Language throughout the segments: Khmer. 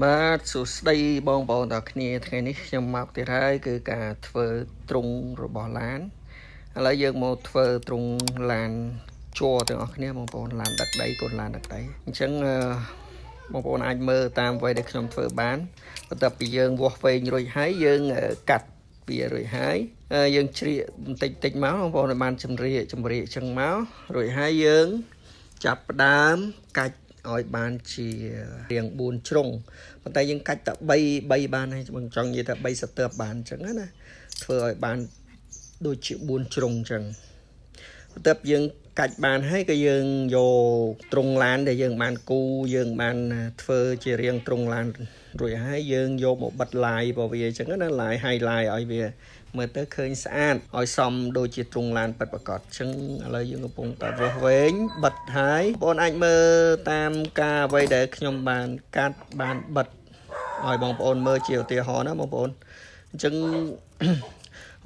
បាទសួស្តីបងប្អូនទាំងគ្នាថ្ងៃនេះខ្ញុំមកទៀតហើយគឺការធ្វើទ្រុងរបស់ឡានឥឡូវយើងមកធ្វើទ្រុងឡានជ័រទាំងអស់គ្នាបងប្អូនឡានដឹកដីកូនឡានដឹកដីអញ្ចឹងបងប្អូនអាចមើលតាមអ្វីដែលខ្ញុំធ្វើបានបន្ទាប់ពីយើងវាស់វែងរួចហើយយើងកាត់វារួចហើយយើងជ្រៀកបន្តិចតិចមកបងប្អូនបានចម្រៀកអញ្ចឹងមករួចហើយយើងចាប់ផ្ដើមកាច់ឲ្យបានជារាង4ជ្រុងប៉ុន្តែយើងកាច់តែ3បានហើយបងចង់និយាយថា3ស្ទើបបានអញ្ចឹងណាធ្វើឲ្យបានដូចជា4ជ្រុងអញ្ចឹងបន្ទាប់យើងកាច់បានហើយក៏យើងយកទ្រុងឡានដែលយើងបានគូយើងបានធ្វើជារាងទ្រុងឡានរួចហើយយើងយកមកបិទឡាយរបស់វាអញ្ចឹងណាឡាយ highlight ឲ្យវាមើលទៅឃើញស្អាតឲ្យសមដូចជាទ្រុងឡានពិតប្រាកដអញ្ចឹងឥឡូវយើងកំពុងតែវាស់វែងបិទហើយបងប្អូនអាចមើលតាមការអ្វីដែលខ្ញុំបានកាត់បានបិទឲ្យបងប្អូនមើលជាឧទាហរណ៍ណាបងប្អូនអញ្ចឹង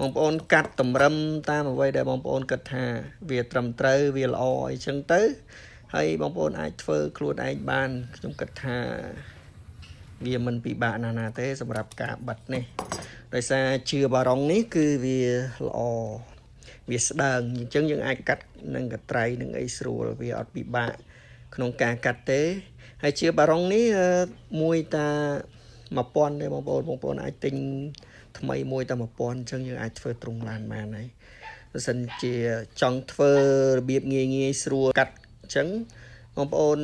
បងប្អូនកាត់តម្រឹមតាមអ្វីដែលបងប្អូនគិតថាវាត្រឹមត្រូវវាល្អអីចឹងទៅហើយបងប្អូនអាចធ្វើខ្លួនឯងបានខ្ញុំគិតថាវាមិនពិបាកណាទេសម្រាប់ការបិទនេះដោយសារជឿបារុងនេះគឺវាល្អវាស្ដើងអញ្ចឹងយើងអាចកាត់នឹងកត្រៃនឹងអីស្រួលវាអត់ពិបាកក្នុងការកាត់ទេហើយជឿបារុងនេះមួយតា1000ទេបងប្អូនអាចទិញថ្មីមួយតែ1000អញ្ចឹងយើងអាចធ្វើទ្រុងឡានបានហើយបើសិនជាចង់ធ្វើរបៀបងាយស្រួលកាត់អញ្ចឹងបងប្អូន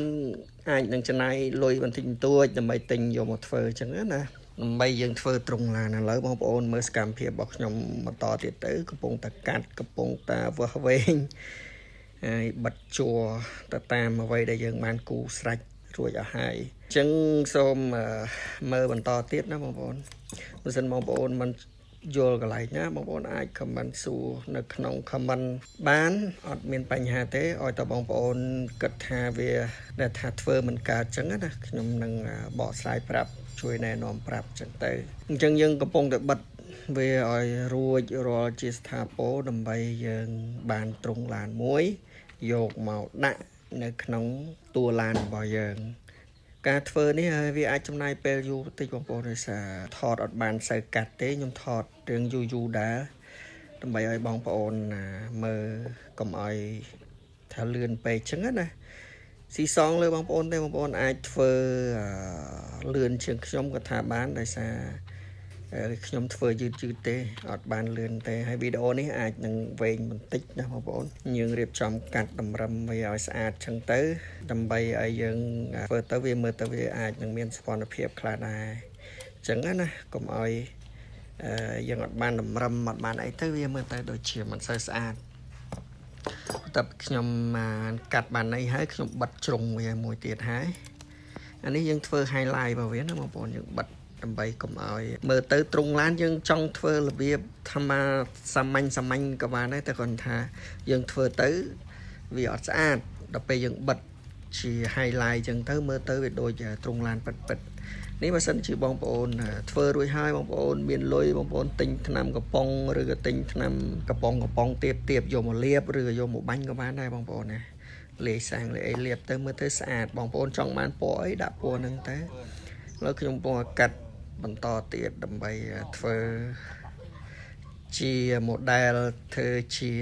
អាចនឹងចំណាយលុយបន្តិចបន្តួចដើម្បីទិញយកមកធ្វើអញ្ចឹងណាដើម្បីយើងធ្វើទ្រុងឡានឥឡូវបងប្អូនមើលសកម្មភាពរបស់ខ្ញុំបន្តទៀតទៅកំពុងតែកាត់កំពុងតែវាស់វែងហើយបិទជួរទៅតាមអ្វីដែលយើងបានគូស្រេចរួចអស់ហើយអញ្ចឹងសូមមើលបន្តទៀតណាបងប្អូនបើសិនបងប្អូនមិនយល់កន្លែងណាបងប្អូនអាច comment សួរនៅក្នុង comment បានអត់មានបញ្ហាទេឲ្យតែបងប្អូនគិតថាវាដែលថាធ្វើមិនកើតអញ្ចឹងណាខ្ញុំនឹងបកស្រាយប្រាប់ជួយណែនាំប្រាប់អញ្ចឹងទៅអញ្ចឹងយើងកំពុងតែបិទវាឲ្យរួចរាល់ជាស្ថាពរដើម្បីយើងបានទ្រុងឡានមួយយកមកដាក់នៅក្នុងតួឡានរបស់យើងការធ្វើនេះវាអាចចំណាយពេលយូរបន្តិចបងប្អូនដោយសារថតអត់បានសូវកាត់ទេខ្ញុំថតរឿងយូរដែរដើម្បីឲ្យបងប្អូនមើលកុំឲ្យថាលឿនពេកអញ្ចឹងណាស៊ីសងលើបងប្អូនទេបងប្អូនអាចធ្វើលឿនជាងខ្ញុំក៏ថាបានដោយសារខ្ញុំធ្វើយឺតទេអត់បានលឿនទេហើយវីដេអូនេះអាចនឹងវែងបន្តិចណាបងប្អូនយើងរៀបចំកាត់តម្រឹមវាឲ្យស្អាតចឹងទៅដើម្បីឲ្យយើងធ្វើទៅវាមើលទៅវាអាចនឹងមានសោភ័ណភាពខ្លះដែរអញ្ចឹងណាកុំឲ្យយើងអត់បានតម្រឹមអត់បានអីទៅវាមើលទៅដូចជាមិនសូវស្អាតតែខ្ញុំកាត់បានអីហើយខ្ញុំបិទជ្រុងវាមួយទៀតហើយអានេះយើងធ្វើ highlight របស់វាណាបងប្អូនយើងបិទដើម្បីកុំឲ្យមើលទៅទ្រុងឡានយើងចង់ធ្វើរបៀបធម្មសាមញ្ញក៏បានដែរតែគាត់ថាយើងធ្វើទៅវាអត់ស្អាតដល់ពេលយើងបិទជា highlight ចឹងទៅមើលទៅវាដូចទ្រុងឡានពិតនេះបើសិនជាបងប្អូនធ្វើរួចហើយបងប្អូនមានលុយបងប្អូនទិញថ្នាំកំប៉ុងឬក៏ទិញថ្នាំកំប៉ុងទៀបយកមកលាបឬក៏យកមកបាញ់ក៏បានដែរបងប្អូនណាលាយសាំងលាយអីលាបទៅមើលទៅស្អាតបងប្អូនចង់បានពណ៌អីដាក់ពណ៌ហ្នឹងទៅឥឡូវខ្ញុំកំពុងកាត់បន្តទៀតដើម្បីធ្វើជា model ធ្វើជា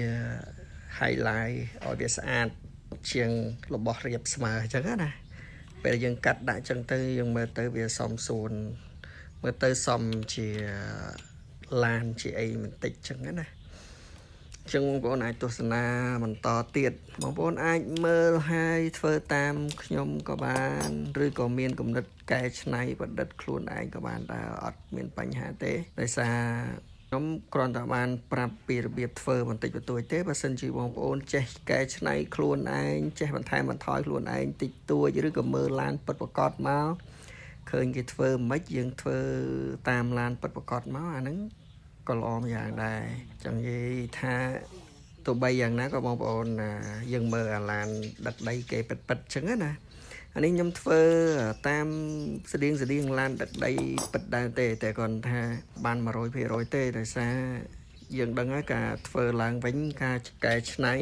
highlight ឲ្យវាស្អាតជាងរបស់រៀបស្មើអញ្ចឹងណាពេលយើងកាត់ដាក់អញ្ចឹងទៅយើងមើលទៅវាសមសួនមើលទៅសមជាឡានជាអីបន្តិចអញ្ចឹងណាអញ្ចឹងបងប្អូនអាចទស្សនាបន្តទៀតបងប្អូនអាចមើលហើយធ្វើតាមខ្ញុំក៏បានឬក៏មានគំនិតកែច្នៃប្រឌិតខ្លួនឯងក៏បានដែរអត់មានបញ្ហាទេដោយសារខ្ញុំគ្រាន់តែបានប្រាប់ពីរបៀបធ្វើបន្តិចបន្តួចទេបើសិនជាបងប្អូនចេះកែច្នៃខ្លួនឯងចេះបន្ថែមបន្ថយខ្លួនឯងតិចតួចឬក៏មើលឡានពិតប្រាកដមកឃើញគេធ្វើមិនយើងធ្វើតាមឡានពិតប្រាកដមកអាហ្នឹងក៏ល្អម្យ៉ាងដែរចង់និយាយថាទោះបីយ៉ាងណាក៏បងប្អូនយើងមើលអាឡានដឹកដីគេពិតអញ្ចឹងណាអានេះខ្ញុំធ្វើតាមស្តៀងឡានដឹកដីពិតដែរទេតែគាត់ថាបាន 100% ទេដោយសារយើងដឹងហើយការធ្វើឡើងវិញការកែច្នៃ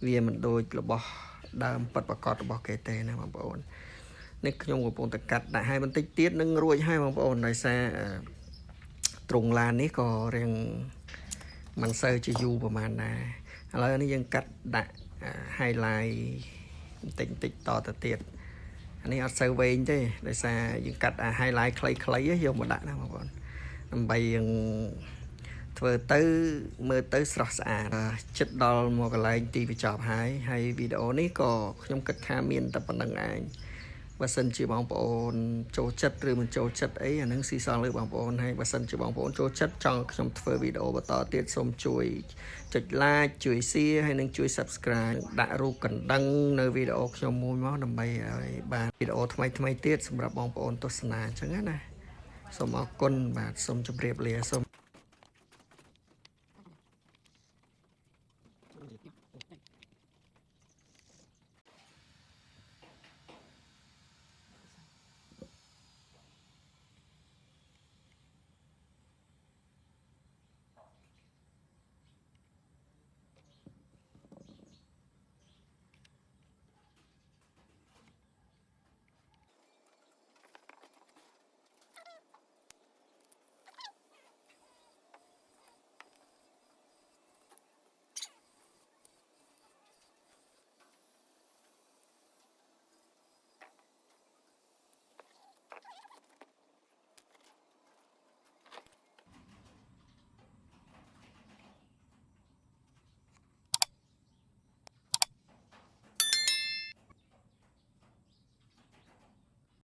វាមិនដូចរបស់ដើមពិតប្រាកដរបស់គេទេណាបងប្អូន នេះខ្ញុំកំពុងតែកាត់ដាក់ឲ្យបន្តិចទៀតនឹងរួចហើយបងប្អូនដោយសារទ្រង់ឡាននេះក៏រៀងមិនសូវជាយូរប្រហែលដែរឥឡូវនេះយើងកាត់ដាក់ highlight បន្តិចតទៅទៀតអានេះអត់សូវវែងទេដោយសារយើងកាត់ highlight ខ្លីៗយកមកដាក់ណាបងប្អូនដើម្បីយើងធ្វើទៅមើលទៅស្រស់ស្អាតចិត្តដល់មកកន្លែងទីបញ្ចប់ហើយវីដេអូនេះក៏ខ្ញុំគិតថាមានតែប៉ុណ្្នឹងឯងបើសិនជាបងប្អូនចូលចិត្តឬមិនចូលចិត្តអីអានឹងស៊ីសងលើបងប្អូនហើយបើសិនជាបងប្អូនចូលចិត្តចង់ខ្ញុំធ្វើវីដេអូបន្តទៀតសូមជួយចុច like ជួយ share ហើយនិងជួយ subscribe ដាក់រូបកណ្ដឹងនៅវីដេអូខ្ញុំមួយមកដើម្បីឲ្យបានវីដេអូថ្មីទៀតសម្រាប់បងប្អូនទស្សនាអញ្ចឹងណាសូមអរគុណបាទសូមជម្រាបលាសូម